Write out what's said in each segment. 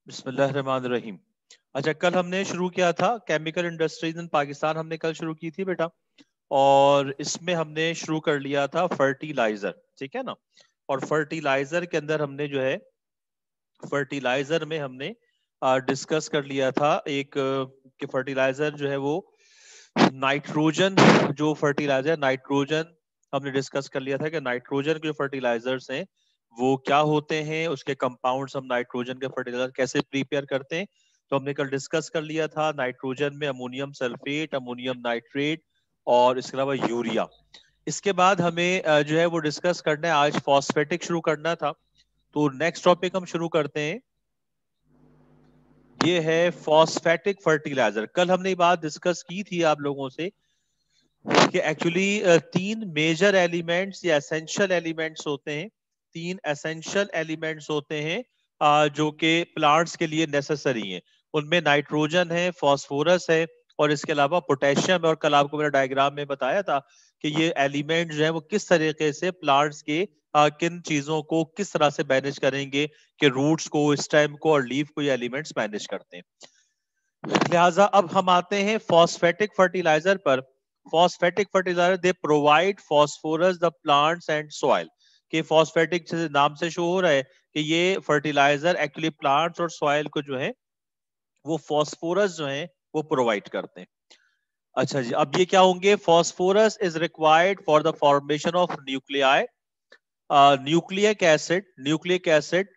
बिस्मिल्लाहिर्रहमानिर्रहीम। अच्छा, कल हमने शुरू किया था केमिकल इंडस्ट्रीज इन पाकिस्तान, हमने कल शुरू की थी बेटा। और इसमें हमने शुरू कर लिया था फर्टिलाइजर, ठीक है ना। और फर्टिलाइजर के अंदर हमने जो है, फर्टिलाइजर में हमने डिस्कस कर लिया था एक कि फर्टिलाइजर जो है वो नाइट्रोजन, जो फर्टिलाइजर नाइट्रोजन, हमने डिस्कस कर लिया था कि नाइट्रोजन के जो फर्टिलाइजर्स हैं वो क्या होते हैं, उसके कंपाउंड्स, हम नाइट्रोजन के फर्टिलाइजर कैसे प्रिपेयर करते हैं। तो हमने कल डिस्कस कर लिया था नाइट्रोजन में अमोनियम सल्फेट, अमोनियम नाइट्रेट और इसके अलावा यूरिया। इसके बाद हमें जो है वो डिस्कस करना है, आज फॉस्फेटिक शुरू करना था। तो नेक्स्ट टॉपिक हम शुरू करते हैं, ये है फॉस्फेटिक फर्टिलाइजर। कल हमने ये बात डिस्कस की थी आप लोगों से कि एक्चुअली तीन मेजर एलिमेंट्स या एसेंशियल एलिमेंट्स होते हैं। तीन एसेंशियल एलिमेंट्स होते हैं जो कि प्लांट्स के लिए नेसेसरी हैं। उनमें नाइट्रोजन है, फास्फोरस है और इसके अलावा पोटेशियम है। और कल आपको मैंने डायग्राम में बताया था कि ये एलिमेंट जो है वो किस तरीके से प्लांट्स के किन चीजों को किस तरह से मैनेज करेंगे, कि रूट्स को, स्टेम को और लीफ को ये एलिमेंट्स मैनेज करते हैं। लिहाजा अब हम आते हैं फॉस्फेटिक फर्टिलाइजर पर। Phosphatic fertiliser they provide phosphorus the plants and soil. कि फॉस्फेटिक नाम से शो हो रहा है कि ये फर्टिलाइजर एक्चुअली प्लांट्स और सॉइल को जो है वो फॉस्फोरस जो है वो प्रोवाइड करते हैं। अच्छा जी, अब ये क्या होंगे? Phosphorus is required for the formation of nuclei, nucleic acid,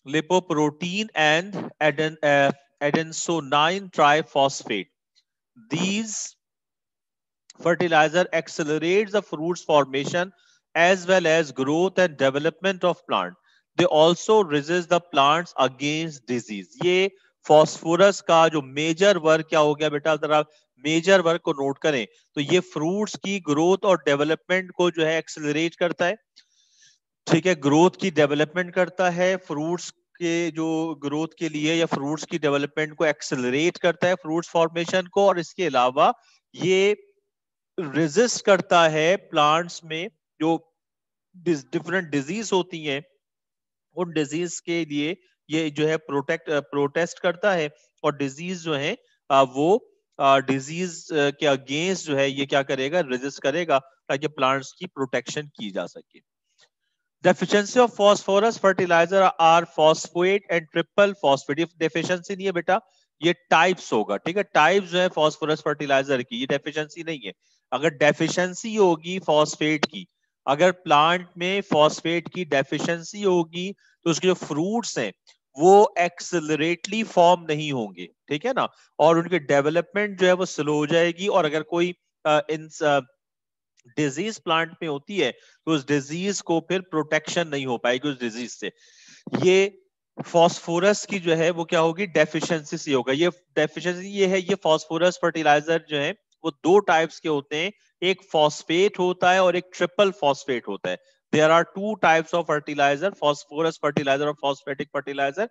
lipoprotein and adenosine triphosphate. These fertilizer accelerates the fruits formation as well as growth and development of plant. They also resist the plants against disease. ये phosphorus का जो major work क्या हो गया बेटा, जरा major work को note करें। तो ये फ्रूट्स की ग्रोथ और डेवलपमेंट को जो है एक्सेलरेट करता है, ठीक है। ग्रोथ की डेवलपमेंट करता है, फ्रूट्स के जो ग्रोथ के लिए या फ्रूट्स की डेवलपमेंट को एक्सेलरेट करता है, फ्रूट्स फॉर्मेशन को। और इसके अलावा ये रेजिस्ट करता है प्लांट्स में जो डिफरेंट डिजीज होती हैं, उन डिजीज के लिए ये जो है प्रोटेस्ट करता है। और डिजीज जो है वो डिजीज के अगेंस्ट जो है ये क्या करेगा, रेजिस्ट करेगा, ताकि प्लांट्स की प्रोटेक्शन की जा सके। Deficiency of phosphorus fertiliser are phosphate and triple phosphate. Deficiency नहीं है बेटा, ये टाइप्स होगा, ठीक है। टाइप्स जो है फॉस्फोरस फर्टिलाइजर की, ये डेफिशिएंसी नहीं है। अगर डेफिशिएंसी होगी फॉस्फेट की, अगर प्लांट में फॉस्फेट की डेफिशिएंसी होगी तो उसके जो फ्रूट्स हैं वो एक्सेलरेटली फॉर्म नहीं होंगे, ठीक है ना। और उनकी डेवलपमेंट जो है वो स्लो हो जाएगी। और अगर कोई इन डिजीज प्लांट में होती है तो उस डिजीज को फिर प्रोटेक्शन नहीं हो पाएगी उस डिजीज से। ये फॉस्फोरस की जो है वो क्या होगी, डेफिशिएंसी से होगा। ये डेफिशिएंसी ये है, ये फॉस्फोरस फर्टिलाइजर जो है वो दो टाइप्स के होते हैं, एक फॉस्फेट होता है और एक ट्रिपल फॉस्फेट होता है। There are two types of fertiliser, phosphorus fertiliser और फॉस्फेटिक फर्टिलाइजर।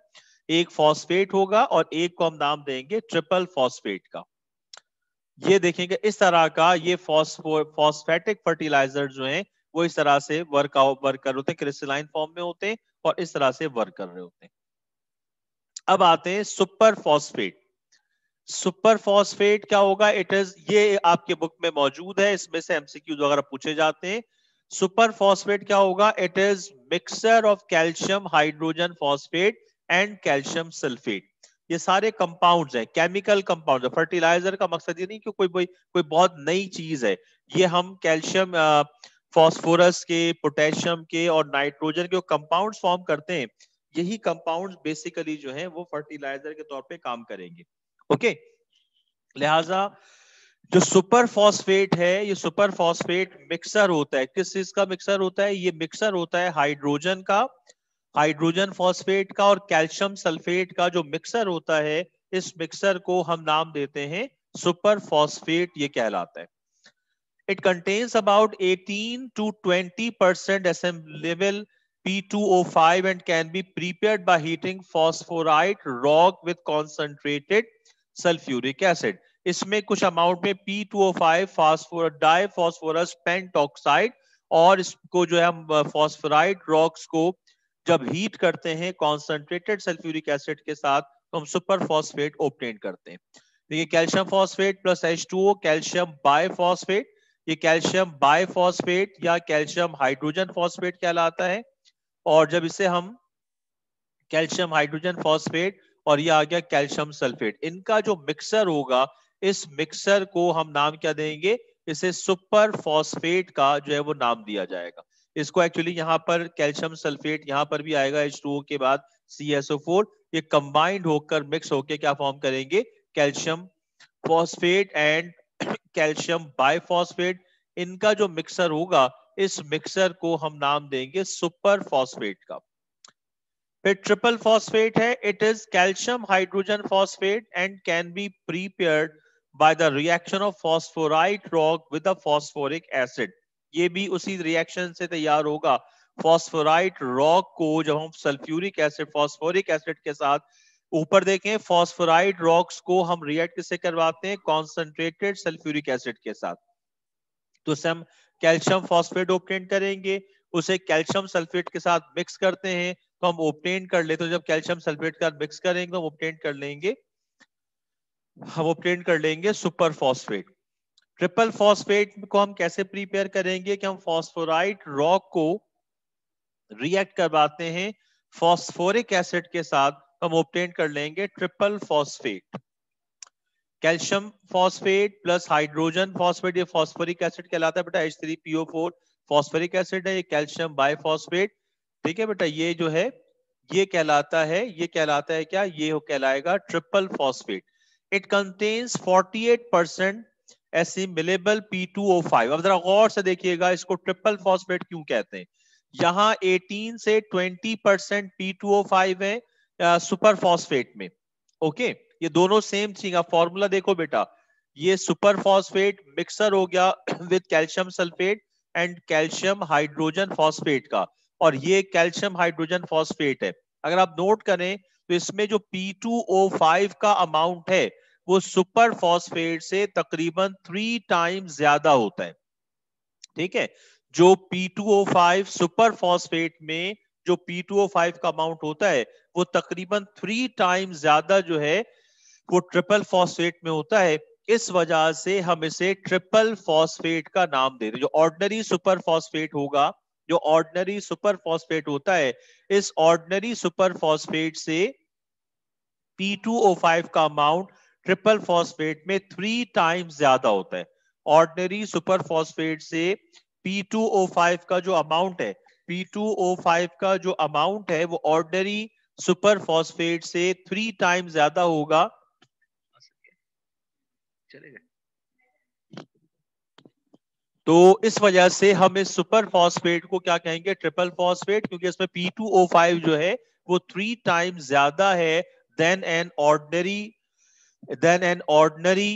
एक फॉस्फेट होगा और एक को हम नाम देंगे ट्रिपल फॉस्फेट का। ये देखेंगे इस तरह का, ये फॉस्फेटिक फर्टिलाइजर जो हैं वो इस तरह से वर्क कर होते हैं, क्रिस्टलाइन फॉर्म में होते हैं और इस तरह से वर्क कर रहे होते हैं। अब आते हैं सुपर फॉस्फेट। सुपर फॉस्फेट क्या होगा? इट इज, ये आपके बुक में मौजूद है, इसमें से एमसीक्यू वगैरह पूछे जाते हैं। सुपर फॉस्फेट क्या होगा? It is mixture of calcium hydrogen phosphate and calcium sulphate. ये सारे कंपाउंड्स हैं, केमिकल कंपाउंड है। फर्टिलाइजर का मकसद ये नहीं कि कोई बहुत नई चीज है। ये हम कैल्शियम, फॉस्फोरस के, पोटेशियम के और नाइट्रोजन के कंपाउंड्स फॉर्म करते हैं। यही कंपाउंड्स बेसिकली जो है वो फर्टिलाइजर के तौर पे काम करेंगे, ओके। लिहाजा जो सुपर फॉस्फेट है, ये सुपर फॉस्फेट मिक्सर होता है। किस चीज का मिक्सर होता है? ये मिक्सर होता है हाइड्रोजन का, हाइड्रोजन फॉस्फेट का और कैल्शियम सल्फेट का जो मिक्सर होता है, इस मिक्सर को हम नाम देते हैं सुपर फॉस्फेट, ये कहलाता है। It contains about 18 to 20% assemblable P2O5 and can be prepared by heating phosphorite rock with concentrated sulfuric acid. इसमें कुछ अमाउंट में P2O5 फास्फोर डाइफॉस्फोरस पेंटॉक्साइड और इसको जो है हम फॉस्फोराइट रॉक्स को जब हीट करते हैं कॉन्सेंट्रेटेड सल्फ्यूरिक एसिड के साथ तो हम सुपर फॉस्फेट ऑब्टेन करते हैं। देखिए calcium phosphate plus H2O calcium biphosphate, ये कैल्शियम बायफॉस्फेट या कैल्शियम हाइड्रोजन फॉस्फेट कहलाता है। और जब इसे हम कैल्शियम हाइड्रोजन फॉस्फेट और ये आ गया कैल्शियम सल्फेट, इनका जो मिक्सर होगा इस मिक्सर को हम नाम क्या देंगे, इसे सुपर फॉस्फेट का जो है वो नाम दिया जाएगा। इसको एक्चुअली यहाँ पर कैल्शियम सल्फेट यहाँ पर भी आएगा H2O के बाद CSO4, ये कंबाइंड होकर मिक्स होकर क्या फॉर्म करेंगे, कैल्शियम फॉस्फेट एंड कैल्शियम बायफॉस्फेट। इनका जो मिक्सर होगा इस मिक्सर को हम नाम देंगे सुपर फॉस्फेट का। फिर ट्रिपल फॉस्फेट है, it is calcium hydrogen phosphate and can be prepared by the reaction of phosphorite rock with the phosphoric acid. ये भी उसी रिएक्शन से तैयार होगा। फॉस्फोराइट रॉक को जब हम सल्फ्यूरिक एसिड फॉस्फोरिक एसिड के साथ, ऊपर देखें फॉस्फोराइट रॉक्स को हम रिएक्ट किससे करवाते हैं, कॉन्सेंट्रेटेड सल्फ्यूरिक एसिड के साथ, तो उसे हम कैल्शियम फॉस्फेट ऑब्टेन करेंगे। उसे कैल्शियम सल्फेट के साथ मिक्स करते हैं तो हम ऑब्टेन कर लेते, तो जब कैल्शियम सल्फेट के साथ मिक्स करेंगे तो हम ऑब्टेन कर लेंगे सुपर फॉस्फेट। ट्रिपल फॉस्फेट को हम कैसे प्रिपेयर करेंगे कि हम फॉस्फोराइट रॉक को रिएक्ट करवाते हैं फॉस्फोरिक एसिड के साथ, हम ऑब्टेन कर लेंगे triple phosphate. Calcium phosphate plus hydrogen phosphate, ये फॉस्फोरिक एसिड कहलाता है बेटा, H3PO4 फॉस्फोरिक एसिड है, ये कैल्शियम बायफॉस्फेट। ठीक है बेटा, ये जो है ये कहलाता है, ये कहलाता है क्या, ये कहलाएगा triple phosphate. It contains 48% एसिमिलेबल P2O5। अब जरा गौर से देखिएगा, इसको ट्रिपल फॉस्फेट क्यों कहते हैं। यहाँ 18 से 20% P2O5 है सुपर फॉस्फेट में। ओके, ये दोनों सेम चीज, आप फॉर्मूला देखो बेटा, ये सुपर फॉस्फेट मिक्सर हो गया with calcium sulphate and calcium hydrogen phosphate का, और ये कैल्शियम हाइड्रोजन फॉस्फेट है। अगर आप नोट करें तो इसमें जो P2O5 का अमाउंट है वो सुपर फॉस्फेट से तकरीबन 3 टाइम्स ज्यादा होता है। ठीक है, जो P2O5 सुपर फॉस्फेट में जो P2O5 का अमाउंट होता है वो तकरीबन 3 टाइम्स ज्यादा जो है वो ट्रिपल फॉस्फेट में होता है। इस वजह से हम इसे ट्रिपल फॉस्फेट का नाम दे रहे हैं। जो ऑर्डिनरी सुपर फॉस्फेट होगा, जो ऑर्डिनरी सुपर फॉस्फेट होता है, इस ऑर्डिनरी सुपर फॉस्फेट से P2O5 का अमाउंट ट्रिपल फॉस्फेट में 3 टाइम्स ज्यादा होता है। ऑर्डिनरी सुपर फॉस्फेट से P2O5 का जो अमाउंट है, P2O5 का जो अमाउंट है वो ऑर्डिनरी सुपर फॉस्फेट से 3 टाइम्स ज्यादा होगा। चलेगा, तो इस वजह से हम इस सुपर फॉस्फेट को क्या कहेंगे, ट्रिपल फॉस्फेट, क्योंकि इसमें P2O5 जो है वो 3 टाइम्स ज्यादा है than an ordinary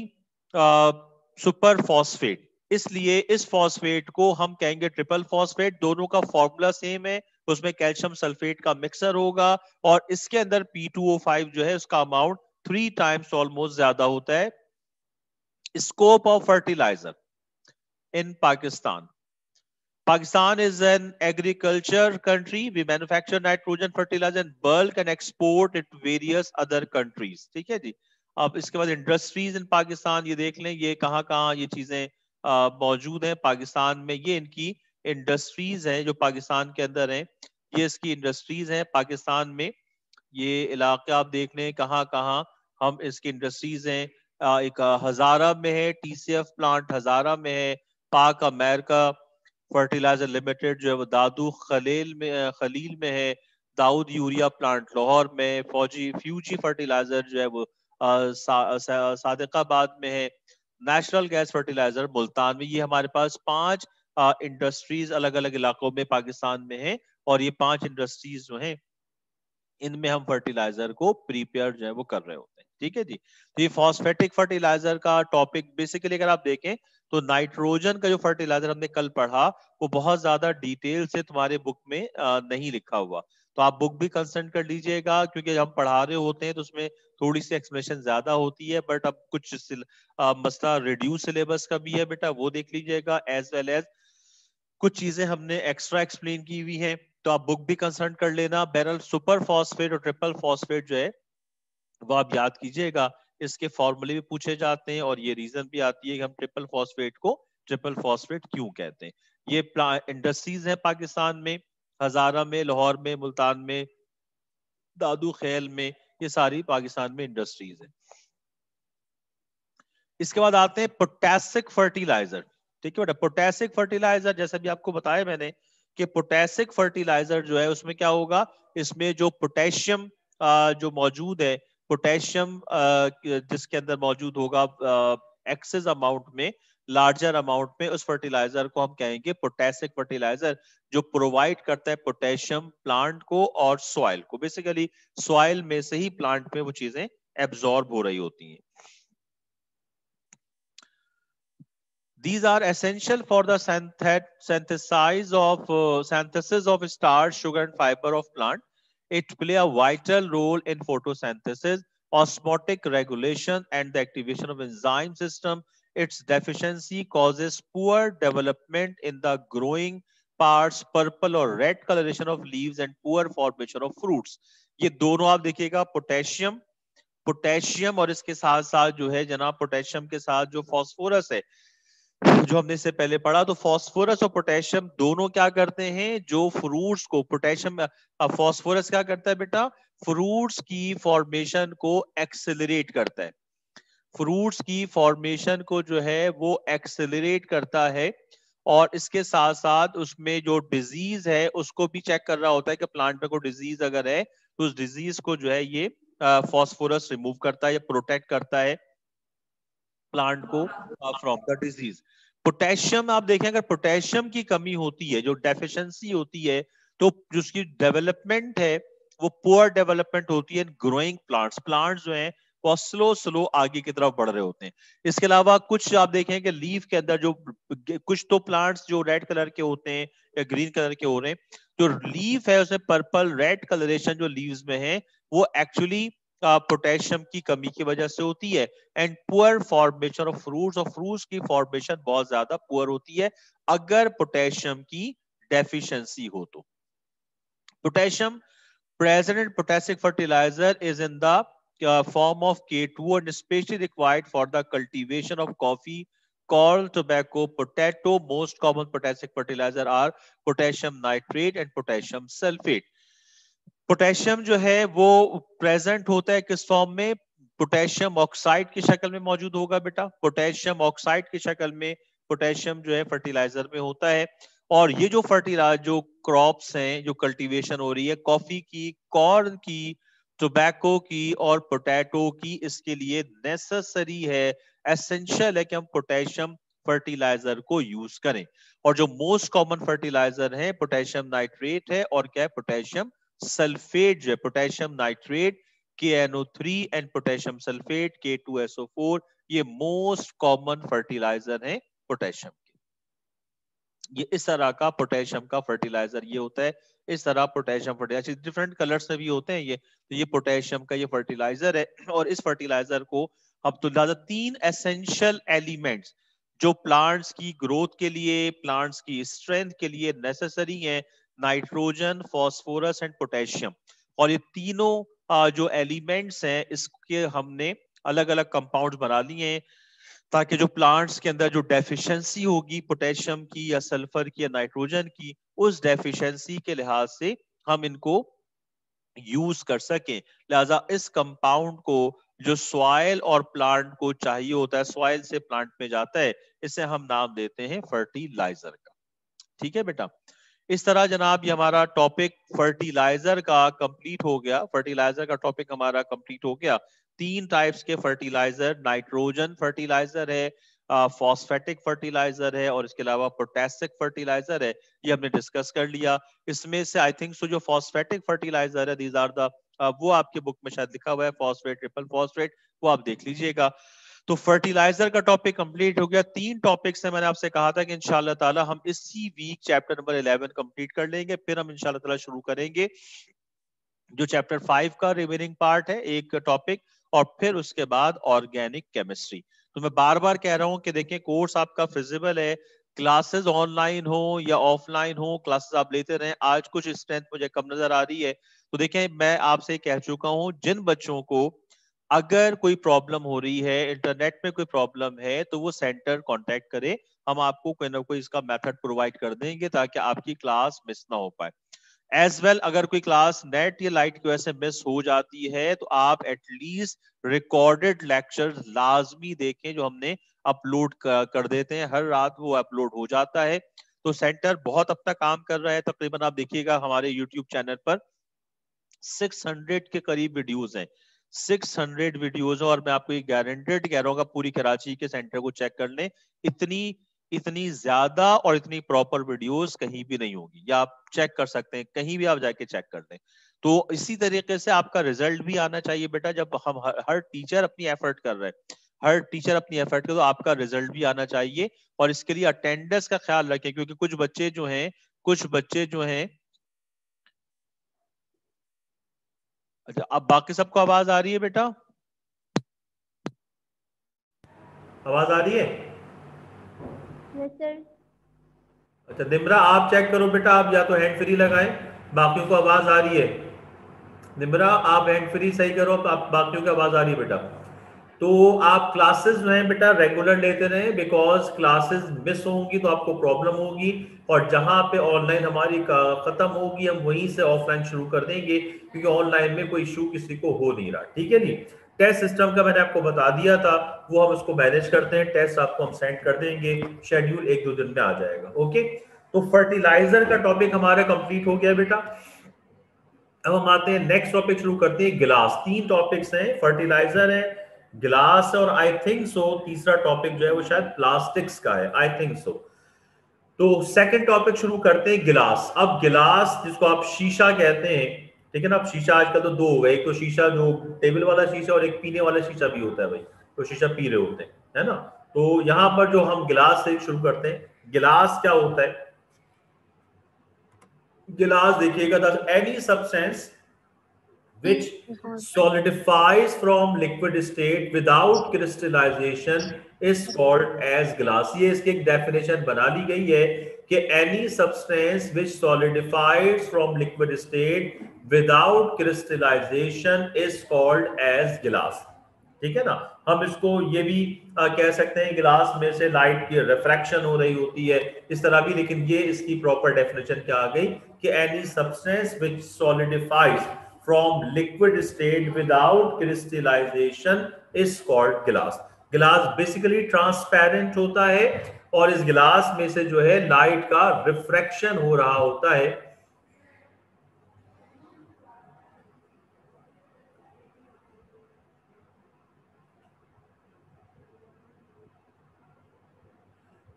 super phosphate. इसलिए इस फॉस्फेट को हम कहेंगे ट्रिपल फॉस्फेट। दोनों का फॉर्मूला सेम है, उसमें कैल्शियम सल्फेट का मिक्सर होगा और इसके अंदर P2O5 जो है उसका अमाउंट 3 टाइम्स ऑलमोस्ट ज्यादा होता है। Scope of fertiliser in Pakistan. Pakistan is an agriculture country. We manufacture nitrogen fertilizer in bulk and export it to various other countries. ठीक है जी। अब इसके बाद इंडस्ट्रीज इन पाकिस्तान, ये देख लें ये कहाँ कहाँ ये चीजें मौजूद हैं पाकिस्तान में। ये इनकी इंडस्ट्रीज हैं जो पाकिस्तान के अंदर हैं, ये इसकी इंडस्ट्रीज हैं पाकिस्तान में। ये इलाके आप देख लें कहाँ कहाँ हम इसकी इंडस्ट्रीज हैं। एक हजारा में है, TCF प्लांट हजारा में है। पाक अमेरिका फर्टिलाइजर लिमिटेड जो है वो दादू खलील में है। दाऊद यूरिया प्लांट लाहौर में। फ्यूजी फर्टिलाइजर जो है वो सादिकाबाद में है। नेशनल गैस फर्टिलाइजर मुल्तान में। ये हमारे पास 5 इंडस्ट्रीज अलग अलग इलाकों में पाकिस्तान में है, और ये 5 इंडस्ट्रीज जो हैं इनमें हम फर्टिलाइजर को प्रीपेयर जो है वो कर रहे होते हैं। ठीक है जी। तो ये फॉस्फेटिक फर्टिलाइजर का टॉपिक बेसिकली अगर आप देखें तो नाइट्रोजन का जो फर्टिलाइजर हमने कल पढ़ा वो बहुत ज्यादा डिटेल से तुम्हारे बुक में नहीं लिखा हुआ, तो आप बुक भी कंसल्ट कर लीजिएगा, क्योंकि हम पढ़ा रहे होते हैं तो उसमें थोड़ी सी एक्सप्लेनेशन ज्यादा होती है। बट अब कुछ मसला रिड्यूस सिलेबस का भी है बेटा, वो देख लीजिएगा, एज वेल एज कुछ चीजें हमने एक्स्ट्रा एक्सप्लेन की हुई हैं। तो आप बुक भी कंसल्ट कर लेना। बहरहाल सुपर फॉस्फेट और ट्रिपल फॉस्फेट जो है वो आप याद कीजिएगा, इसके फॉर्मूले भी पूछे जाते हैं और ये रीजन भी आती है कि हम ट्रिपल फॉस्फेट को ट्रिपल फॉस्फेट क्यों कहते हैं। ये इंडस्ट्रीज है पाकिस्तान में, हजारा में, लाहौर में, मुल्तान में, दादू खेल में, ये सारी पाकिस्तान में इंडस्ट्रीज है। इसके बाद आते हैं पोटेशिक फर्टिलाइजर। ठीक है बेटा, पोटेशिक फर्टिलाइजर जैसे भी आपको बताया मैंने कि पोटेशिक फर्टिलाइजर जो है उसमें क्या होगा, इसमें जो पोटेशियम जो मौजूद है, पोटेशियम जिसके अंदर मौजूद होगा एक्सेस अमाउंट में, लार्जर अमाउंट में, उस फर्टिलाइजर को हम कहेंगे पोटेशिक फर्टिलाइजर, जो प्रोवाइड करता है पोटेशियम प्लांट को और सॉइल को। बेसिकली सॉइल में से ही प्लांट में वो चीजें एब्जॉर्ब हो रही होती हैं। These are essential for the synthesis of starch, sugar, and fiber of plant. It play a vital role in photosynthesis, osmotic regulation, and the activation of enzyme system. Its deficiency causes poor development in the growing parts, purple or red coloration of leaves, and poor formation of fruits. ये दोनों आप देखिएगा, potassium potassium और इसके साथ साथ जो है जनाब, पोटेशियम के साथ जो फास्फोरस है, जो हमने इससे पहले पढ़ा, तो फास्फोरस और पोटेशियम दोनों क्या करते हैं, जो फ्रूट्स को पोटेशियम फास्फोरस क्या करता है बेटा, फ्रूट्स की फॉर्मेशन को एक्सेलरेट करता है। फ्रूट्स की फॉर्मेशन को जो है वो एक्सेलरेट करता है, और इसके साथ साथ उसमें जो डिजीज है उसको भी चेक कर रहा होता है कि प्लांट में कोई डिजीज अगर है तो उस डिजीज को जो है ये फास्फोरस रिमूव करता है या प्रोटेक्ट करता है प्लांट को फ्रॉम द डिजीज। पोटेशियम आप देखें, अगर पोटेशियम की कमी होती है, जो डेफिशिएंसी होती है, तो जिसकी डेवलपमेंट है वो पुअर डेवलपमेंट होती है। ग्रोइंग प्लांट्स प्लांट्स जो हैं वो स्लो स्लो आगे की तरफ बढ़ रहे होते हैं। इसके अलावा कुछ आप देखें कि लीफ के अंदर जो कुछ तो प्लांट्स जो रेड कलर के होते हैं या ग्रीन कलर के हो रहे हैं, जो लीफ है उसमें पर्पल रेड कलरेशन जो लीव्स में है वो एक्चुअली पोटेशियम की कमी की वजह से होती है। And poor formation of fruits, और फ्रूट्स की फॉर्मेशन बहुत ज्यादा पुअर होती है अगर पोटेशियम की डेफिशिएंसी हो तो। Potassium present in potassic fertilizer is in the form of K2 and especially required for the cultivation of coffee, corn, tobacco, potato. Most common potassic fertilizer are potassium nitrate and potassium sulfate. Potassium जो है वो present होता है किस form में, potassium oxide की शक्ल में मौजूद होगा बेटा। पोटेशियम ऑक्साइड की शक्ल में पोटेशियम जो है फर्टिलाइजर में होता है। और ये जो फर्टिलाइजर जो क्रॉप्स हैं, जो कल्टीवेशन हो रही है कॉफी की, कॉर्न की, टोबैको की और पोटैटो की, इसके लिए नेसेसरी है, एसेंशियल है कि हम पोटेशियम फर्टिलाइजर को यूज करें। और जो मोस्ट कॉमन फर्टिलाइजर है पोटेशियम नाइट्रेट है, और क्या है, पोटेशियम सल्फेट जो है, potassium nitrate KNO3 and potassium sulphate K2SO4, ये मोस्ट कॉमन फर्टिलाइजर है पोटेशियम के। ये इस तरह का पोटेशियम का फर्टिलाइजर ये होता है। इस तरह पोटेशियम फर्टिलाइजर डिफरेंट कलर्स में भी होते हैं ये, तो ये पोटेशियम का ये फर्टिलाइजर है। और इस फर्टिलाइजर को हम तो ज्यादा 3 एसेंशियल एलिमेंट्स जो प्लांट्स की ग्रोथ के लिए, प्लांट्स की स्ट्रेंथ के लिए नेसेसरी हैं, नाइट्रोजन, फास्फोरस एंड पोटेशियम। और ये तीनों जो एलिमेंट्स हैं इसके हमने अलग अलग कंपाउंड्स बना लिए हैं, ताकि जो प्लांट्स के अंदर जो डेफिशिएंसी होगी पोटेशियम की या सल्फर की या नाइट्रोजन की, उस डेफिशिएंसी के लिहाज से हम इनको यूज कर सकें। लिहाजा इस कंपाउंड को जो सॉइल और प्लांट को चाहिए होता है, सॉइल से प्लांट में जाता है, इसे हम नाम देते हैं फर्टिलाइजर का। ठीक है बेटा, इस तरह जनाब ये हमारा टॉपिक फर्टिलाइजर का कंप्लीट हो गया। फर्टिलाइजर का टॉपिक हमारा कंप्लीट हो गया। 3 टाइप्स के फर्टिलाइजर, नाइट्रोजन फर्टिलाइजर है, फॉस्फेटिक फर्टिलाइजर है, और इसके अलावा पोटेशिक फर्टिलाइजर है, ये हमने डिस्कस कर लिया। इसमें से आई थिंक सो जो फॉस्फेटिक फर्टिलाइजर है, दीज आर द वो आपके बुक में शायद लिखा हुआ है फॉस्फेट, ट्रिपल फॉस्फेट, वो आप देख लीजिएगा। तो फर्टिलाइजर का टॉपिक कंप्लीट हो गया। 3 टॉपिक्स है, मैंने आपसे कहा था कि इंशाल्लाह ताला हम इसी वीक चैप्टर नंबर 11 कंप्लीट कर लेंगे, फिर हम इंशाल्लाह ताला शुरू करेंगे जो चैप्टर 5 का रिमेनिंग पार्ट है, एक टॉपिक, और फिर उसके बाद ऑर्गेनिक केमिस्ट्री। तो मैं बार बार कह रहा हूं कि देखें कोर्स आपका फिजिबल है, क्लासेस ऑनलाइन हो या ऑफलाइन हो, क्लासेस आप लेते रहें। आज कुछ स्ट्रेंथ मुझे कम नजर आ रही है, तो देखें मैं आपसे कह चुका हूं, जिन बच्चों को अगर कोई प्रॉब्लम हो रही है, इंटरनेट में कोई प्रॉब्लम है, तो वो सेंटर कांटेक्ट करे। हम आपको कोई ना कोई इसका मेथड प्रोवाइड कर देंगे ताकि आपकी क्लास मिस ना हो पाए। एज वेल अगर कोई क्लास नेट या लाइट की वजह से मिस हो जाती है, तो आप एटलीस्ट रिकॉर्डेड लेक्चर लाजमी देखें जो हमने अपलोड कर देते हैं। हर रात वो अपलोड हो जाता है। तो सेंटर बहुत अब तक काम कर रहा है। तकरीबन आप देखिएगा हमारे यूट्यूब चैनल पर 600 के करीब वीडियोस हैं। 600 वीडियोस हैं, और मैं आपको ये गारंटेड कह रहा हूँ, पूरी कराची के सेंटर को चेक कर लें, इतनी इतनी ज्यादा और इतनी प्रॉपर वीडियोस कहीं भी नहीं होगी। या आप चेक कर सकते हैं, कहीं भी आप जाके चेक कर लें। तो इसी तरीके से आपका रिजल्ट भी आना चाहिए बेटा। जब हम हर टीचर अपनी एफर्ट कर रहे हैं, हर टीचर अपनी एफर्ट करे, तो आपका रिजल्ट भी आना चाहिए। और इसके लिए अटेंडेंस का ख्याल रखें, क्योंकि कुछ बच्चे जो हैं। अच्छा, अब बाकी सबको आवाज आ रही है बेटा? आवाज आ रही है? Yes sir. अच्छा निम्रा, आप चेक करो बेटा, आप या तो हैंड फ्री लगाएं, बाकियों को आवाज आ रही है। निम्रा आप हैंड फ्री सही करो, आप बाकियों की आवाज आ रही है बेटा। तो आप क्लासेस जो है बेटा रेगुलर लेते रहें, बिकॉज क्लासेस मिस होंगी तो आपको प्रॉब्लम होगी। और जहां पे ऑनलाइन हमारी खत्म होगी, हम वहीं से ऑफलाइन शुरू कर देंगे, क्योंकि ऑनलाइन में कोई इशू किसी को हो नहीं रहा। ठीक है जी। टेस्ट सिस्टम का मैंने आपको बता दिया था, वो हम उसको मैनेज करते हैं। टेस्ट आपको हम सेंड कर देंगे, शेड्यूल 1-2 दिन में आ जाएगा। ओके, तो फर्टिलाइजर का टॉपिक हमारा कंप्लीट हो गया बेटा। अब हम आते हैं नेक्स्ट टॉपिक शुरू करते हैं, गिलास। 3 टॉपिक्स हैं, फर्टिलाइजर है, गिलास है, और आई थिंक सो तीसरा टॉपिक जो है वो शायद प्लास्टिक्स का है, आई थिंक सो। तो सेकंड टॉपिक शुरू करते हैं, गिलास। अब गिलास जिसको आप शीशा कहते हैं, ठीक है ना। अब शीशा आजकल तो 2 हो गए, एक तो शीशा जो टेबल वाला शीशा, और एक पीने वाला शीशा भी होता है भाई, तो शीशा पी रहे होते हैं, है ना। तो यहां पर जो हम गिलास से शुरू करते हैं, गिलास क्या होता है। गिलास देखिएगा, any substance which solidifies from liquid state without crystallization is called as glass। ये इसकी एक डेफिनेशन बना ली गई है कि any substance which solidifies from liquid state without crystallization is called as glass। ठीक है ना। हम इसको ये भी कह सकते हैं, गिलास में से लाइट की रिफ्रैक्शन हो रही होती है, इस तरह भी। लेकिन ये इसकी प्रॉपर डेफिनेशन क्या आ गई कि any substance which solidifies from liquid state without crystallisation is called glass. Glass basically transparent होता है, और इस गिलास में से जो है लाइट का रिफ्रैक्शन हो रहा होता है।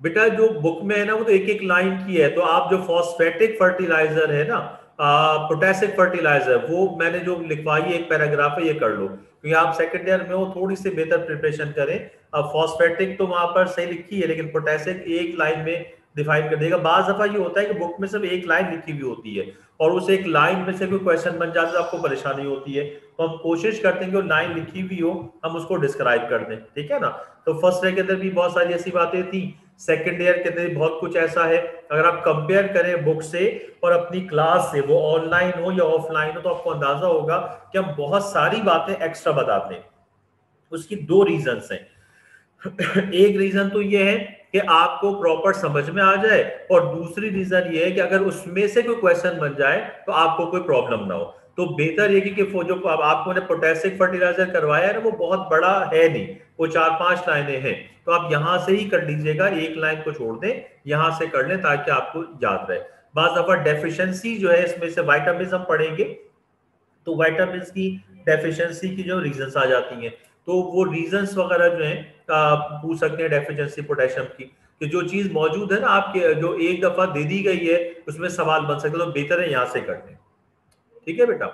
बेटा जो बुक में है ना, वो तो एक एक लाइन की है। तो आप जो फॉस्फेटिक फर्टिलाइजर है ना, पोटेशिक फर्टिलाइजर, वो मैंने जो लिखवाई है एक पैराग्राफ है, ये कर लो, क्योंकि आप सेकंड ईयर में हो, थोड़ी सी बेहतर प्रिपरेशन करें। अब फॉस्फेटिक तो वहां पर सही लिखी है, लेकिन पोटेशिक एक लाइन में डिफाइन कर देगा। बाज दफा ये होता है कि बुक में सिर्फ एक लाइन लिखी हुई होती है, और उस एक लाइन में से कोई क्वेश्चन बन जाता है, आपको परेशानी होती है। तो हम कोशिश करते हैं कि वो लाइन लिखी हुई हो, हम उसको डिस्क्राइब कर दें, ठीक है ना। तो फर्स्ट ईयर के अंदर भी बहुत सारी ऐसी बातें थी, सेकेंड ईयर के अंदर बहुत कुछ ऐसा है। अगर आप कंपेयर करें बुक से और अपनी क्लास से, वो ऑनलाइन हो या ऑफलाइन हो, तो आपको अंदाजा होगा कि हम बहुत सारी बातें एक्स्ट्रा बताते हैं। उसकी 2 रीजंस हैं। एक रीजन तो ये है कि आपको प्रॉपर समझ में आ जाए, और दूसरी रीजन ये है कि अगर उसमें से कोई क्वेश्चन बन जाए तो आपको कोई प्रॉब्लम ना हो। तो बेहतर ये कि जो आपको ने पोटेशिक फर्टिलाइजर करवाया है ना, वो बहुत बड़ा है नहीं, वो 4-5 लाइनें हैं। तो आप यहां से ही कर लीजिएगा, एक लाइन को छोड़ दें, यहां से कर लें ताकि आपको याद रहे। बात दफा डेफिशिएंसी जो है, इसमें से वाइटामिन हम पढ़ेंगे, तो वाइटामिन की डेफिशिएंसी की जो रीजंस आ जाती हैं, तो वो रीजंस वगैरह जो है पूछ सकते हैं डेफिशिएंसी पोटेशियम की, कि जो चीज मौजूद है ना आपके, जो एक दफा दे दी गई है, उसमें सवाल बन सकते, तो बेहतर है यहां से कर लें। ठीक है बेटा।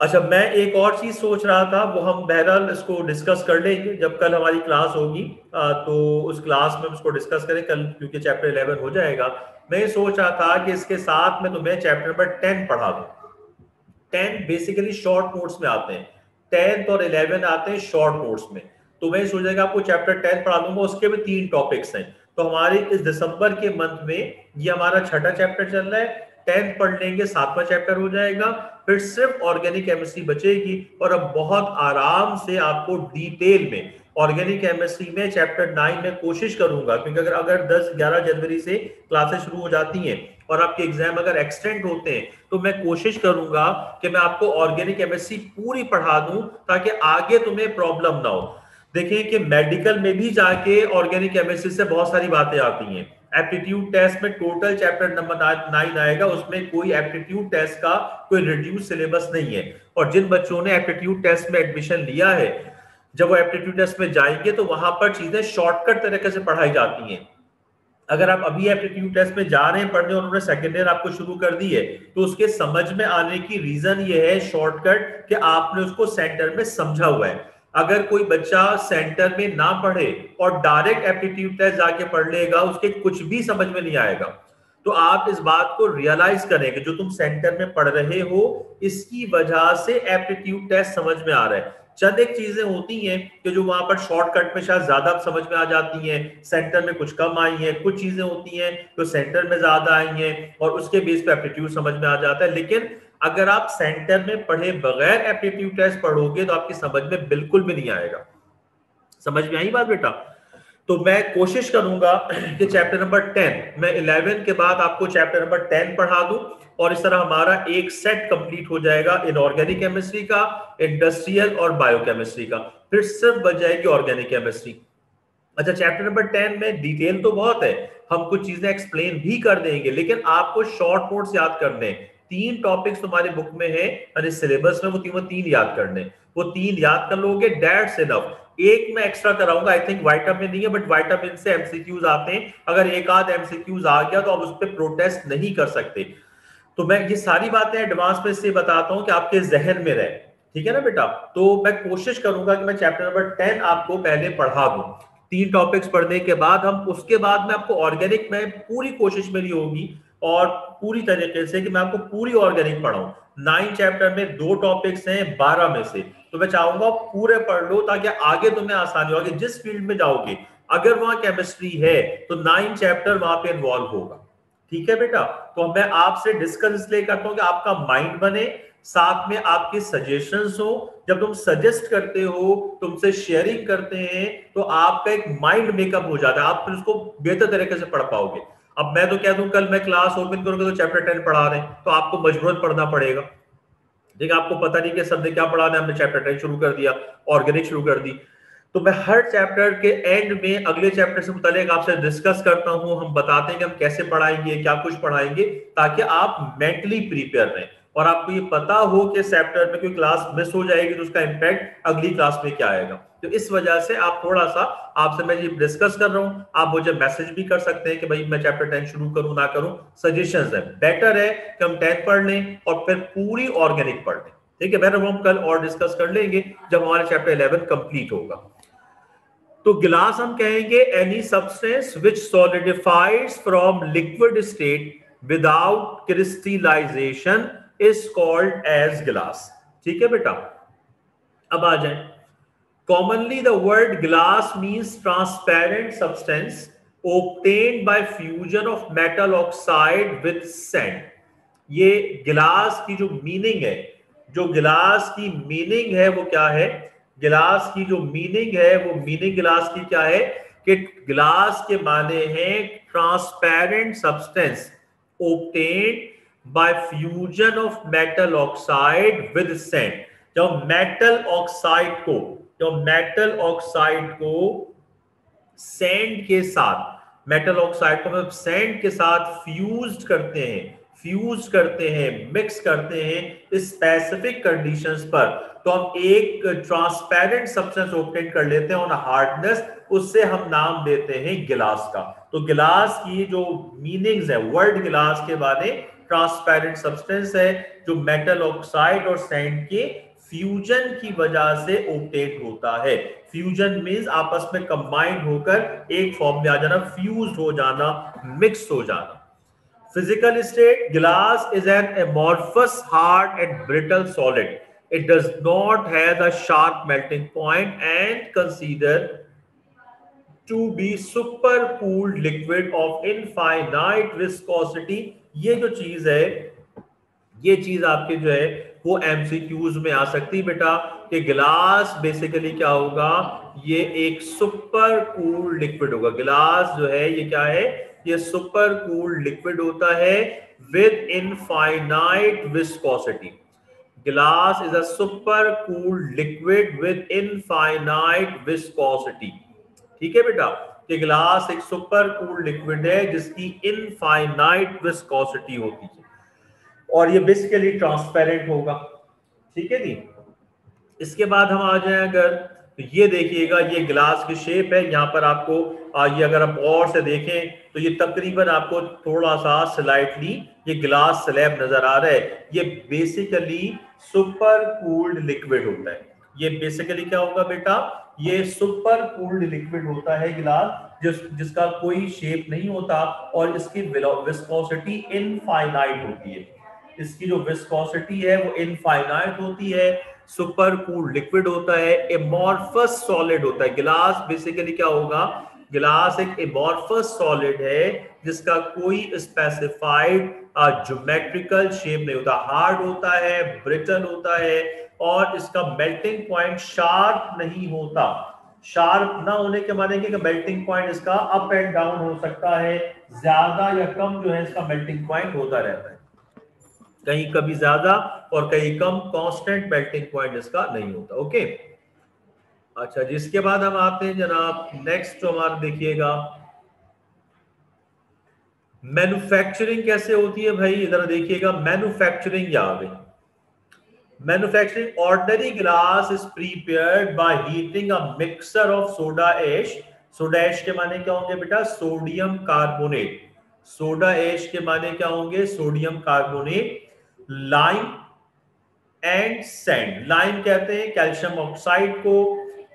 अच्छा, मैं एक और चीज सोच रहा था, वो हम बहरहाल इसको डिस्कस कर लेंगे जब कल हमारी क्लास होगी। तो उस क्लास में इसको डिस्कस करें कल, क्योंकि चैप्टर 11 हो जाएगा। मैं सोच रहा था कि इसके साथ में तुम्हें चैप्टर नंबर 10 पढ़ा दूं। 10 बेसिकली शॉर्ट नोट्स में आते हैं, 10th और 11 आते हैं शॉर्ट नोट्स में। तो मैं सोच रहा आपको चैप्टर 10 पढ़ा दूंगा, उसके में 3 टॉपिक्स हैं। तो हमारे इस दिसंबर के मंथ में ये हमारा छठा चैप्टर चल रहा है, 10th पढ़ लेंगे, 7वां चैप्टर हो जाएगा, फिर सिर्फ ऑर्गेनिक केमिस्ट्री बचेगी। और अब बहुत आराम से आपको डिटेल में ऑर्गेनिक केमिस्ट्री में चैप्टर 9 में कोशिश करूंगा, क्योंकि अगर 10-11 जनवरी से क्लासेस शुरू हो जाती हैं और आपके एग्जाम अगर एक्सटेंड होते हैं, तो मैं कोशिश करूंगा कि मैं आपको ऑर्गेनिक केमिस्ट्री पूरी पढ़ा दूं ताकि आगे तुम्हें प्रॉब्लम ना हो। देखिए कि मेडिकल में भी जाके ऑर्गेनिक केमिस्ट्री से बहुत सारी बातें आती हैं। एप्टीट्यूड टेस्ट में टोटल चैप्टर नंबर 9 आएगा, उसमें कोई एप्टीट्यूड टेस्ट का कोई रिड्यूस सिलेबस नहीं है। और जिन बच्चों ने एप्टीट्यूड टेस्ट में एडमिशन लिया है, जब वो एप्टीट्यूड टेस्ट में जाएंगे तो वहां पर चीजें शॉर्टकट तरीके से पढ़ाई जाती हैं। अगर आप अभी एप्टीट्यूड टेस्ट में जा रहे हैं पढ़ने और उन्होंने सेकेंड ईयर आपको शुरू कर दी है, तो उसके समझ में आने की रीजन ये है शॉर्टकट कि आपने उसको सेंटर में समझा हुआ है। अगर कोई बच्चा सेंटर में ना पढ़े और डायरेक्ट एप्टीट्यूड टेस्ट जाके पढ़ लेगा, उसके कुछ भी समझ में नहीं आएगा। तो आप इस बात को रियलाइज करें कि जो तुम सेंटर में पढ़ रहे हो, इसकी वजह से एप्टीट्यूड टेस्ट समझ में आ रहा है। चंद एक चीजें होती हैं कि जो वहां पर शॉर्टकट में शायद ज्यादा समझ में आ जाती हैं, सेंटर में कुछ कम आई हैं। कुछ चीजें होती हैं जो सेंटर में ज्यादा आई हैं और उसके बेस पे एप्टीट्यूड समझ में आ जाता है। लेकिन अगर आप सेंटर में पढ़े बगैर एप्टीट्यूड टेस्ट पढ़ोगे तो आपकी समझ में बिल्कुल भी नहीं आएगा। समझ में आई बात बेटा? तो मैं कोशिश करूंगा कि चैप्टर नंबर 10 मैं 11 के बाद आपको चैप्टर नंबर 10 पढ़ा दूं और इस तरह हमारा एक सेट कंप्लीट हो जाएगा इनऑर्गेनिक केमिस्ट्री का, इंडस्ट्रियल और बायोकेमिस्ट्री का। फिर सिर्फ बच जाएगी ऑर्गेनिक केमिस्ट्री। अच्छा, चैप्टर नंबर 10 में डिटेल तो बहुत है, हम कुछ चीजें एक्सप्लेन भी कर देंगे, लेकिन आपको शॉर्ट नोट्स याद करने हैं। 3 टॉपिक्स तुम्हारे बुक में है और सिलेबस में, वो 3 याद करने। वो 3 याद कर लोगे, दैट्स इनफ। एक मैं एक्स्ट्रा कराऊंगा, आई थिंक विटामिन नहीं है, बट विटामिन से एमसीक्यूज आते हैं। अगर एक आध एमसीक्यूज आ गया तो आप उस पर प्रोटेस्ट नहीं कर सकते। तो मैं ये सारी बातें एडवांस में इसलिए बताता हूं कि आपके जहन में रहे, ठीक है ना बेटा? तो मैं कोशिश करूंगा कि मैं चैप्टर नंबर 10 आपको पहले पढ़ा दूं। 3 टॉपिक्स पढ़ने के बाद हम उसके बाद में आपको ऑर्गेनिक में पूरी कोशिश मेरी होगी और पूरी तरीके से कि मैं आपको पूरी ऑर्गेनिक पढ़ाऊं। 9 चैप्टर में 2 टॉपिक्स हैं 12 में से, तो मैं चाहूंगा पूरे पढ़ लो ताकि आगे तुम्हें आसानी होगी। जिस फील्ड में जाओगे अगर वहां केमिस्ट्री है तो 9 चैप्टर वहां पे इन्वॉल्व होगा, ठीक है बेटा? तो मैं आपसे डिस्कस इसलिए करता हूं कि आपका माइंड बने, साथ में आपके सजेशंस हो। जब तुम सजेस्ट करते हो, तुमसे शेयरिंग करते हैं, तो आपका एक माइंड मेकअप हो जाता है, आप फिर उसको बेहतर तरीके से पढ़ पाओगे। अब मैं तो कह दूं कल मैं क्लास ओपन करूंगा तो चैप्टर 10 पढ़ा रहे हैं, तो आपको मजबूरन पढ़ना पड़ेगा। देखिए, आपको पता नहीं कि सर ने क्या पढ़ाना है, हमने चैप्टर 10 शुरू कर दिया, ऑर्गेनिक शुरू कर दी। तो मैं हर चैप्टर के एंड में अगले चैप्टर से मुतालिक आपसे डिस्कस करता हूं, हम बताते हैं कि हम कैसे पढ़ाएंगे, क्या कुछ पढ़ाएंगे, ताकि आप मेंटली प्रिपेयर रहें और आपको ये पता हो कि चैप्टर में कोई क्लास मिस हो जाएगी तो उसका इंपैक्ट अगली क्लास में क्या आएगा। तो इस वजह से आप थोड़ा सा, आपसे मैं ये डिस्कस कर रहा हूं, आप मुझे मैसेज भी कर सकते हैं कि भाई मैं चैप्टर 10 शुरू करूं ना करूं। सजेशंस है, बेटर है कि हम 10 पढ़ लें और फिर पूरी ऑर्गेनिक पढ़ लें, ठीक है? बेटर हम कल और डिस्कस कर लेंगे जब हमारा चैप्टर 11 कंप्लीट होगा। तो गिलास हम कहेंगे any substance which solidifies from liquid state without crystallisation is called as glass, ठीक है बेटा? अब आ जाए, commonly the word glass means transparent substance obtained by fusion of metal oxide with sand। ये गिलास की जो मीनिंग है, जो गिलास की मीनिंग है वो क्या है? गिलास की जो मीनिंग है वो मीनिंग गिलास की क्या है कि गिलास के माने हैं transparent substance obtained by fusion of metal oxide with sand। जब मेटल ऑक्साइड को सैंड के साथ, मेटल ऑक्साइड को मतलब सैंड के साथ फ्यूज करते हैं, मिक्स करते हैं स्पेसिफिक कंडीशंस पर, तो हम एक ट्रांसपेरेंट सब्सटेंस ऑब्टेन कर लेते हैं ऑन हार्डनेस, उससे हम नाम देते हैं गिलास का। तो गिलास की जो मीनिंग्स है, वर्ड गिलास के बारे ट्रांसपेरेंट सब्सटेंस है जो मेटल ऑक्साइड और सैंड के फ्यूजन की वजह से ऑब्टेन होता है। फ्यूजन मींस आपस में कंबाइंड होकर एक फॉर्म में आ जाना, फ्यूज हो जाना, मिक्स हो जाना। Physical state, glass is an amorphous, hard and brittle solid. It does not have a sharp melting point and to be super cooled liquid of infinite viscosity। ये जो चीज है, ये चीज आपके जो है वो एमसीक्यूज में आ सकती है बेटा, कि गिलास बेसिकली क्या होगा, ये एक सुपर कूल्ड लिक्विड होगा। गिलास जो है ये क्या है, ये सुपर कूल्ड लिक्विड होता है with infinite viscosity. Glass is a super cooled liquid with infinite viscosity। ठीक है बेटा, कि ग्लास एक सुपर कूल्ड लिक्विड है जिसकी इनफाइनाइट विस्कोसिटी होती है और ये बेसिकली ट्रांसपेरेंट होगा। ठीक है जी। इसके बाद हम आ जाए अगर, तो ये देखिएगा ये ग्लास की शेप है, यहाँ पर आपको ये अगर आप और से देखें तो ये तकरीबन आपको थोड़ा सा स्लाइटली ये ग्लास स्लैब नजर आ रहा है। ये बेसिकली सुपर कूल्ड लिक्विड होता है। ये बेसिकली क्या होगा बेटा, ये सुपर कूल्ड लिक्विड होता है गिलास, जिसका कोई शेप नहीं होता और इसकी विस्कोसिटी इनफाइनाइट होती है। इसकी जो विस्कोसिटी है वो इनफाइनाइट होती है, सुपर कूल्ड लिक्विड होता है, एमॉर्फस सॉलिड होता है। गिलास बेसिकली क्या होगा, गिलास एक एमॉर्फस सॉलिड है जिसका कोई स्पेसिफाइड ज्योमेट्रिकल शेप नहीं होता, हार्ड होता है, ब्रिटल होता है और इसका मेल्टिंग पॉइंट शार्प नहीं होता। शार्प ना होने के माने कि मेल्टिंग पॉइंट इसका अप एंड डाउन हो सकता है, ज्यादा या कम जो है इसका मेल्टिंग पॉइंट होता रहता है, कहीं कभी ज्यादा और कहीं कम, कांस्टेंट मेल्टिंग पॉइंट इसका नहीं होता। ओके, अच्छा जिसके बाद हम आते हैं जनाब नेक्स्ट, तो हमारा देखिएगा मैन्युफैक्चरिंग कैसे होती है भाई। इधर देखिएगा, मैन्युफैक्चरिंग या गई। Manufacturing, ordinary glass is prepared by heating a mixture of soda ash. Soda ash के माने क्या होंगे बेटा, सोडियम कार्बोनेट। सोडा ऐश के माने क्या होंगे, sodium carbonate, lime and sand. Lime कहते हैं कैल्शियम ऑक्साइड को,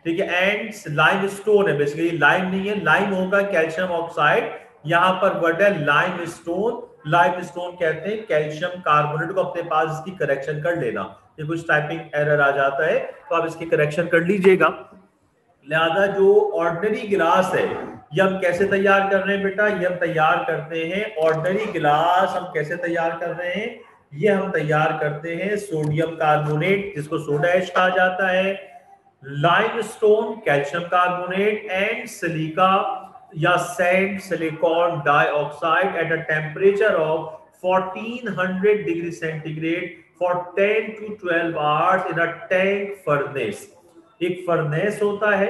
ठीक है, एंड लाइम स्टोन है, बेसिकली लाइम नहीं है, लाइम होगा कैल्शियम ऑक्साइड, यहां पर वर्ड है लाइम स्टोन। लाइम स्टोन कहते हैं कैल्शियम कार्बोनेट को। अपने पास इसकी करेक्शन कर लेना, ये कुछ टाइपिंग एरर आ जाता है तो आप इसकी करेक्शन कर लीजिएगा। लिहाजा जो ऑर्डिनरी गिलास है ये हम कैसे तैयार कर रहे हैं बेटा, ये हम तैयार करते हैं ऑर्डिनरी गिलास, हम कैसे तैयार कर रहे हैं, ये हम तैयार करते हैं सोडियम कार्बोनेट जिसको सोडा ऐश कहा जाता है, limestone calcium carbonate and silica या sand silicon dioxide at a temperature of 1400 degree centigrade for 10 to 12 hours in a tank furnace. एक फर्नेस होता है,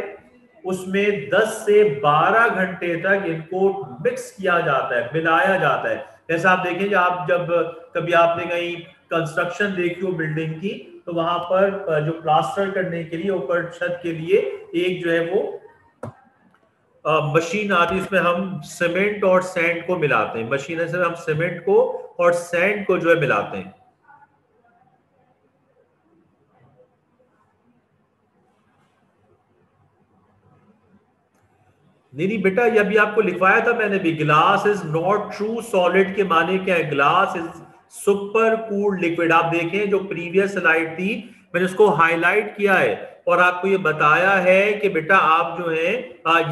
उसमें 10 से 12 घंटे तक इनको मिक्स किया जाता है, मिलाया जाता है। जैसा आप देखेंगे, आप जब कभी आपने कहीं कंस्ट्रक्शन देखी हो बिल्डिंग की, तो वहां पर जो प्लास्टर करने के लिए ऊपर छत के लिए एक जो है वो मशीन आती है, इसमें हम सीमेंट और सैंड को मिलाते हैं। मशीन से हम सीमेंट को और सैंड को जो है मिलाते हैं। नहीं बेटा, ये अभी आपको लिखवाया था मैंने भी, glass is not true solid के माने क्या है, glass is super cooled liquid. आप देखें जो प्रीवियस स्लाइड थी मैंने उसको हाईलाइट किया है और आपको ये बताया है कि बेटा आप जो है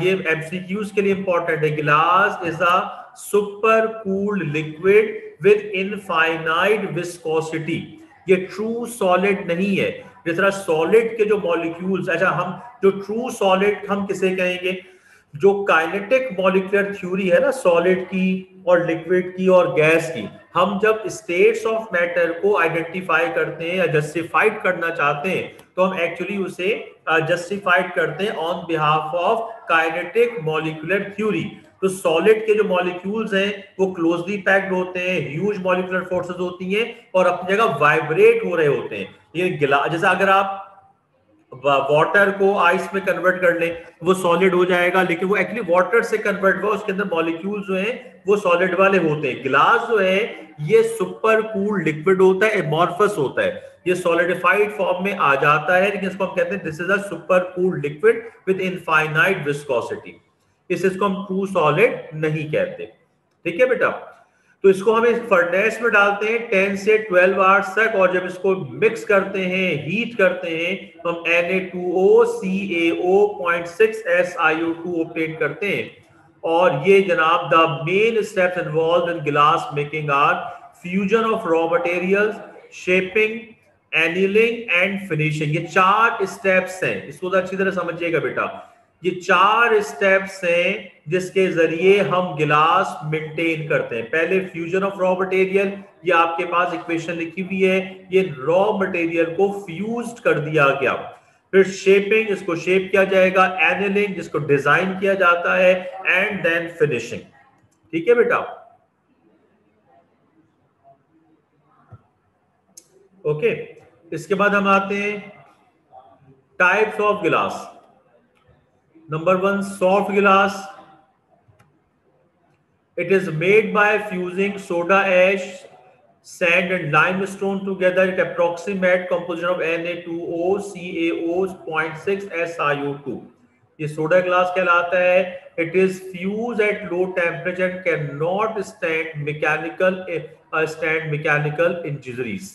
ये एमसीक्यूज के लिए इंपॉर्टेंट है। Glass is a super cooled liquid with infinite viscosity. ये ट्रू सॉलिड नहीं है। जिस तरह सॉलिड के जो मॉलिक्यूल्स, अच्छा हम जो ट्रू सॉलिड हम किसे कहेंगे, जो काइनेटिक मॉलिक्यूलर थ्योरी है ना सॉलिड की और लिक्विड की और गैस की, हम जब स्टेट्स ऑफ मैटर को आइडेंटिफाई करते हैं या जस्टिफाइड करना चाहते हैं तो हम एक्चुअली उसे जस्टिफाइड करते हैं on behalf of kinetic molecular theory. तो सॉलिड के जो मॉलिक्यूल्स हैं वो क्लोजली पैक्ड होते हैं, ह्यूज मॉलिक्यूलर फोर्सेस होती हैं और अपनी जगह वाइब्रेट हो रहे होते हैं। ये जैसा अगर आप वाटर को आइस में कन्वर्ट कर लें वो सॉलिड हो जाएगा, लेकिन वो एक्चुअली वाटर से कन्वर्ट हुआ, उसके अंदर मॉलिक्यूल्स जो हैं वो सॉलिड वाले होते हैं। ग्लास जो है ये सुपर कूल्ड लिक्विड होता है, एमॉर्फस होता है, ये सॉलिडिफाइड फॉर्म में आ जाता है, लेकिन इसको हम कहते हैं this is a super cooled liquid with infinite viscosity. इसको हम ट्रू सॉलिड नहीं कहते। ठीक है बेटा, तो इसको हम एक फर्नेस में डालते हैं 10 से 12 आवर्स तक, और जब इसको मिक्स करते हैं, हीट करते हैं, तो हम Na2O CaO 0.6 SiO2 ऑब्टेन करते हैं। और ये जनाब the main steps involve in glass making are fusion of raw materials, shaping, annealing and finishing. ये 4 स्टेप्स हैं, इसको तो अच्छी तरह समझिएगा बेटा। ये 4 स्टेप्स हैं जिसके जरिए हम गिलास मेंटेन करते हैं। पहले फ्यूजन ऑफ रॉ मटेरियल, ये आपके पास इक्वेशन लिखी हुई है, ये रॉ मटेरियल को फ्यूज्ड कर दिया गया। फिर शेपिंग, इसको शेप किया जाएगा, एनिलिंग जिसको डिजाइन किया जाता है, एंड देन फिनिशिंग। ठीक है बेटा, ओके। इसके बाद हम आते हैं टाइप्स ऑफ गिलास। नंबर 1, सॉफ्ट गिलास। It is made by fusing soda ash, sand and limestone together at approximate composition of Na2O CaO 0.6 SiO2. ये सोडा ग्लास कहलाता है। It is fused at low temperature and cannot stand mechanical injuries.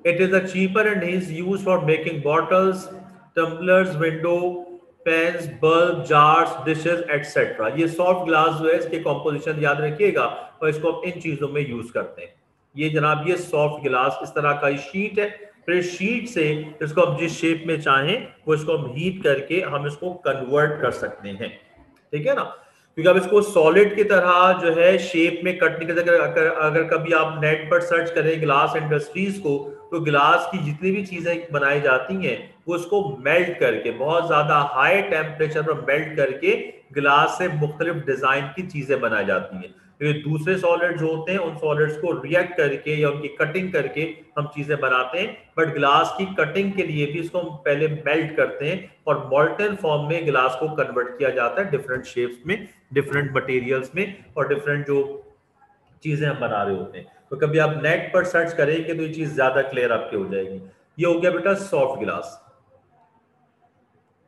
It is a cheaper and is used for making bottles, tumblers, window panes, bulb, jars, dishes etcetera. ये soft glass जो है, इसके composition याद रखिएगा, और इसको हम इन चीजों में यूज करते हैं। ये जनाब ये सॉफ्ट ग्लास इस तरह का शीट है। फिर शीट से इसको हम जिस शेप में चाहें वो इसको हम हीट करके हम इसको कन्वर्ट कर सकते हैं। ठीक है ना, क्योंकि अब इसको सॉलिड की तरह जो है शेप में कटने के अगर कभी आप नेट पर सर्च करें ग्लास इंडस्ट्रीज को, तो ग्लास की जितनी भी चीजें बनाई जाती हैं वो उसको मेल्ट करके, बहुत ज्यादा हाई टेम्परेचर पर मेल्ट करके ग्लास से मुख्तलिफ डिजाइन की चीजें बनाई जाती हैं। तो दूसरे सॉलिड्स होते हैं, उन सॉलिड्स को रिएक्ट करके या उनकी कटिंग करके हम चीजें बनाते हैं। बट ग्लास की कटिंग के लिए भी इसको हम पहले मेल्ट करते हैं और मोल्टन फॉर्म में ग्लास को कन्वर्ट किया जाता है, डिफरेंट शेप्स में, डिफरेंट मटेरियल्स में, और डिफरेंट जो चीजें हम बना रहे होते हैं। तो कभी आप नेट पर सर्च करेंगे तो ये चीज ज्यादा क्लियर आपके हो जाएगी। ये हो गया बेटा सॉफ्ट ग्लास।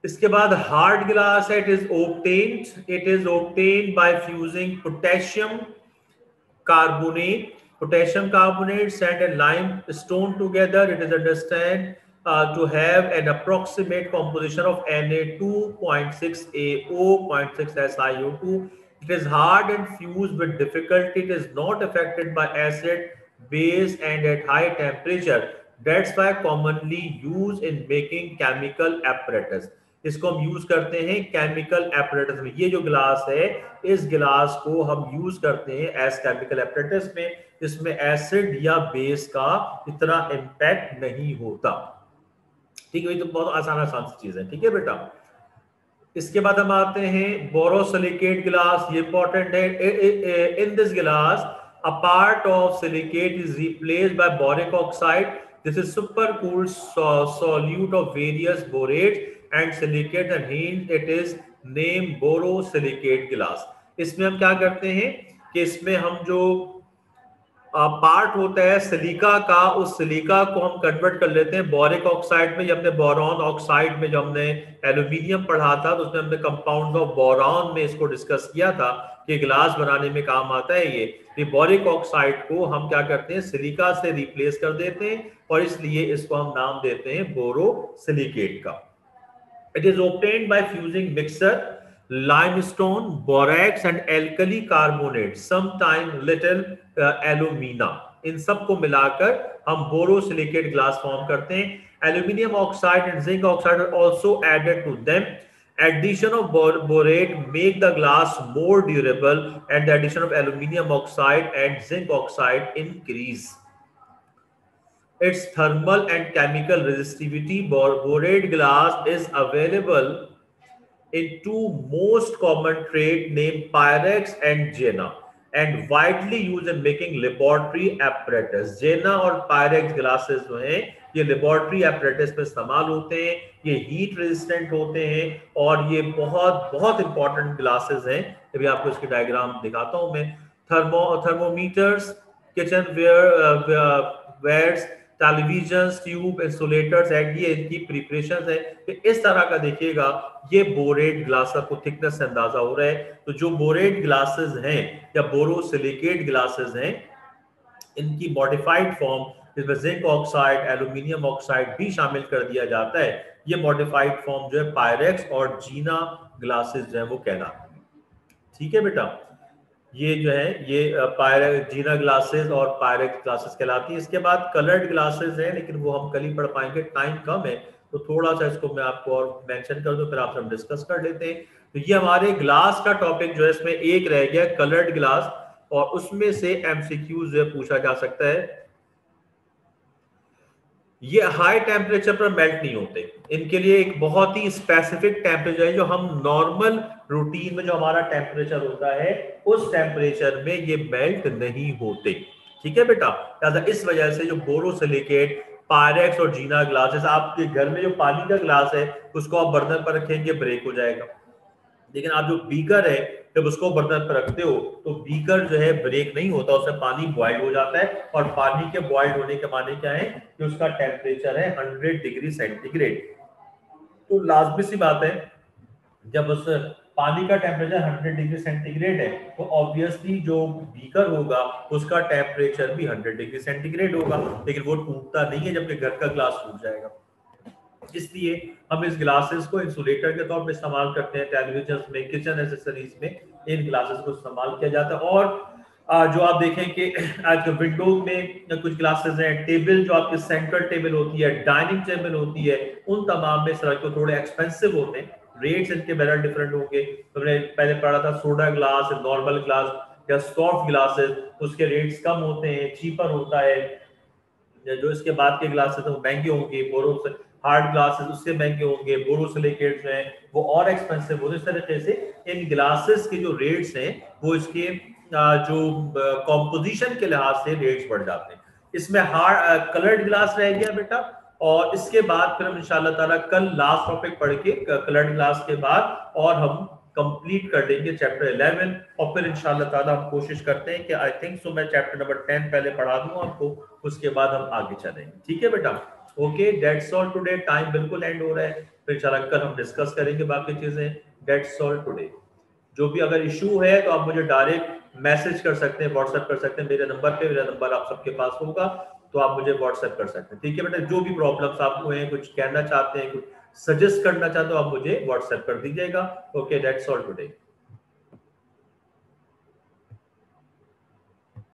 इसके बाद हार्ड ग्लास है। It is obtained by fusing potassium carbonate, sand and limestone together. It is understood to have an approximate composition of Na2.6 AO 0.6 SiO2. It is hard and fused with difficulty. It is not affected by acid, base, and at high temperature. That's why commonly used in making chemical apparatus. इसको हम use करते हैं chemical apparatus में। ये जो glass है, इस glass को हम यूज करते हैं एज केमिकल एपरेटस में, जिसमें एसिड या बेस का इतना इम्पैक्ट नहीं होता। ठीक है, तो बहुत आसान चीज है। ठीक है बेटा, इसके बाद हम आते हैं बोरोसिलिकेट ग्लास। ये इंपॉर्टेंट है। In this glass a part of silicate is replaced by boric oxide. This is supercooled solute of various borates and silicate, and hence it is named borosilicate glass. इसमें हम क्या करते हैं कि इसमें हम जो पार्ट होता है सिलिका का, उस सिलिका को हम कन्वर्ट कर लेते हैं बोरिक ऑक्साइड में। हमने बोरॉन ऑक्साइड में जब हमने एल्यूमिनियम पढ़ा था तो उसमें हमने कंपाउंड ऑफ बोरॉन में इसको डिस्कस किया था कि ग्लास बनाने में काम आता है। ये बोरिक ऑक्साइड को हम क्या करते हैं, सिलिका से रिप्लेस कर देते हैं, और इसलिए इसको हम नाम देते हैं बोरोसिलिकेट का। It is obtained by fusing mixer, limestone, borax and alkali carbonate, sometimes little alumina. इन सब को मिलाकर हम बोरोसिलिकेट ग्लास फॉर्म करते हैं। Aluminium oxide and zinc oxide are also added to them. Addition of borate make the glass more durable, and the addition of aluminium oxide and zinc oxide increase its thermal and chemical resistivity. Borate glass is available in two most common trade named Pyrex and Jena, and widely used in making laboratory apparatus. Jena और Pyrex glasses जो हैं ये laboratory apparatus में इस्तेमाल होते हैं। ये heat resistant होते हैं और ये बहुत important glasses हैं। अभी आपको इसकी डायग्राम दिखाता हूँ मैं। Thermometers, kitchen wares, television, tube, insulators है, ये इनकी प्रिपरेशन है। तो इस तरह का देखिएगा, ये बोरेट ग्लास आपको थिकनेस से अंदाजा हो रहा है। तो जो बोरेट ग्लासेस हैं या बोरोसिलिकेट ग्लासेस हैं, इनकी मॉडिफाइड फॉर्म जिसमें जिंक ऑक्साइड, एल्यूमिनियम ऑक्साइड भी शामिल कर दिया जाता है। ये मॉडिफाइड फॉर्म जो है पायरेक्स और जीना ग्लासेस जो है वो कहलाते हैं। ठीक है बेटा, ये जो है ये जीना ग्लासेस और पायरेक्स ग्लासेस कहलाती है। इसके बाद कलर्ड ग्लासेस हैं, लेकिन वो हम कल ही पढ़ पाएंगे, टाइम कम है, तो थोड़ा सा इसको मैं आपको और मेंशन कर दूं, फिर आपसे हम डिस्कस कर लेते हैं। तो ये हमारे ग्लास का टॉपिक जो है, इसमें एक रह गया कलर्ड ग्लास, और उसमें से एमसीक्यू जो है पूछा जा सकता है। ये हाई टेम्परेचर पर मेल्ट नहीं होते, इनके लिए एक बहुत ही स्पेसिफिक टेम्परेचर है, जो हम नॉर्मल रूटीन में जो हमारा टेम्परेचर होता है उस टेम्परेचर में ये मेल्ट नहीं होते। ठीक है बेटा, इस वजह से जो बोरोसिलिकेट, पायरेक्स और जीना ग्लासेस, आपके घर में जो पानी का ग्लास है उसको आप बर्नर पर रखेंगे ब्रेक हो जाएगा, लेकिन आप जो बीकर है जब उसको बर्नर पर रखते हो तो बीकर जो है ब्रेक नहीं होता, उसमें पानी बॉइल्ड हो जाता है। और पानी के बॉइल्ड होने के माने क्या है कि उसका टेम्परेचर है 100 डिग्री सेंटीग्रेड। तो लाजमी सी बात है, जब उस पानी का टेम्परेचर 100 डिग्री सेंटीग्रेड है तो ऑब्वियसली जो बीकर होगा उसका टेम्परेचर भी 100 डिग्री सेंटीग्रेड होगा, लेकिन वो टूटता नहीं है जबकि घर का ग्लास टूट जाएगा। इसलिए हम इस ग्लासेस को इंसुलेटर के तौर पे इस्तेमाल करते हैं, टेलीविजन में, किचन एसेसरीज में इन ग्लासेस को इस्तेमाल किया जाता है। और जो आप देखें कि आज विंडो में कुछ ग्लासेस हैं, टेबल जो आपकी सेंट्रल टेबल होती है, डाइनिंग टेबल होती है, उन तमाम में सर को थोड़े एक्सपेंसिव होते हैं, रेट्स इनके बेहतर डिफरेंट होंगे। तो हमने पहले पढ़ा था सोडा ग्लास, नॉर्मल ग्लास या सॉफ्ट ग्लासेस, उसके रेट्स कम होते हैं, चीपर होता है। जो इसके बाद के ग्लासेस हैं वो महंगे होंगे, बोरो हार्ड ग्लासेस उससे महंगे होंगे, बोरोसिलिकेट जो है वो और एक्सपेंसिव होते हैं। इस तरीके से इन ग्लासेस के जो रेट्स हैं वो इसके जो कॉम्पोजिशन के लिहाज से रेट्स बढ़ जाते हैं। इसमें हार्ड कलर्ड ग्लास रह गया बेटा, और इसके बाद फिर हम इंशाल्लाह ताला कल लास्ट टॉपिक पढ़ के कलर्ड ग्लास के बाद और हम कंप्लीट कर देंगे चैप्टर 11, और फिर इंशाल्लाह ताला हम कोशिश करते हैं कि आई थिंक सो मैं चैप्टर नंबर 10 पहले पढ़ा दूं आपको, उसके बाद हम आगे चलेंगे। ठीक है बेटा, okay, that's all today. Time बिल्कुल एंड हो रहा है, फिर इंशाल्लाह कल हम डिस्कस करेंगे बाकी चीजें। That's all today. जो भी अगर इशू है तो आप मुझे डायरेक्ट मैसेज कर सकते हैं, व्हाट्सएप कर सकते हैं मेरे नंबर पे, मेरा नंबर आप सबके पास होगा, तो आप मुझे व्हाट्सएप कर सकते हैं। ठीक है बेटा, जो भी प्रॉब्लम्स आपको हैं, कुछ कहना चाहते हैं, कुछ सजेस्ट करना चाहते हो, आप मुझे व्हाट्सएप कर दीजिएगा। Okay, that's all today.